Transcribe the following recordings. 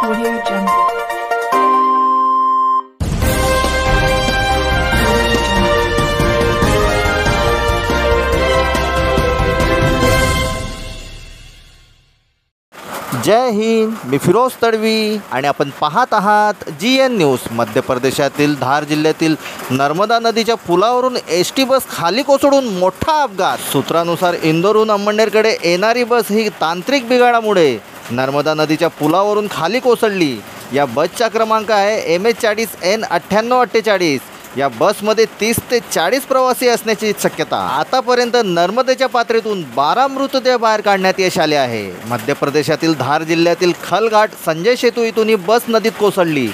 Audio Jungle. जय हिंद, मी फिरोज तडवी आणि आपण पाहत आहात GN न्यूज। मध्य प्रदेशातील धार जिल्ह्यातील नर्मदा नदीच्या पुलावरून एसटी बस खाली कोसळून मोठा अपघात। सूत्रानुसार इंदोरहून अंमळनेरकडे येणारी बस ही तांत्रिक बिघाडामुळे नर्मदा नदीच्या पुलावरून खाली कोसळली। या बसचा क्रमांक आहे MH40N9848। या बसमध्ये 30 ते 40 प्रवासी असण्याची शक्यता। आतापर्यंत नर्मदेच्या पात्रातून 12 मृतदेह बाहेर काढण्यात यश आले आहे। मध्य प्रदेशातील धार जिल्ह्यातील खलघाट संजय सेतू इथून ही बस नदीत कोसळली।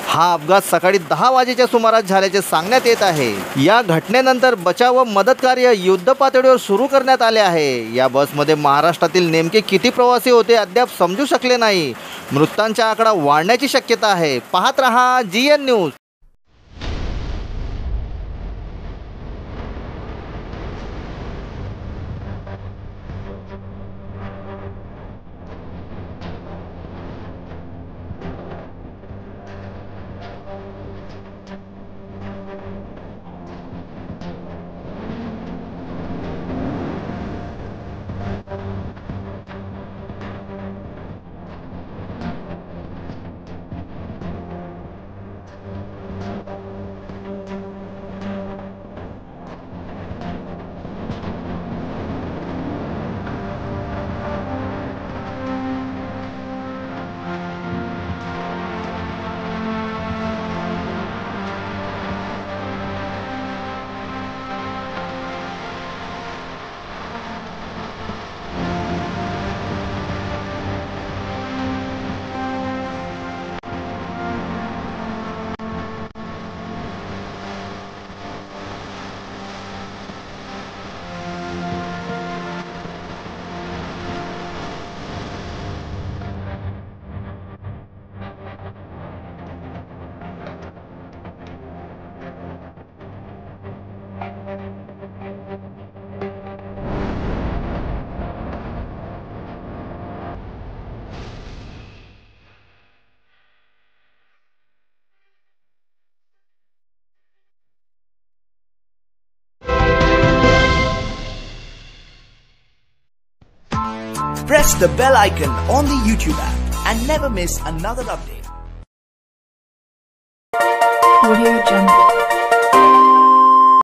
हा अपघात सकाळी 10 वाजेच्या सुमारास झाल्याचे सांगण्यात येत आहे। या घटनेनंतर बचाव व मदत कार्य युद्धपातळीवर सुरू करण्यात आले आहे। या बसमध्ये महाराष्ट्रातील नेमके किती प्रवासी होते अद्याप समजू शकले नाही। मृतांचा आकडा वाढण्याची शक्यता आहे। पाहत रहा GN news. Press the bell icon on the YouTube app and never miss another update. Audio Jungle.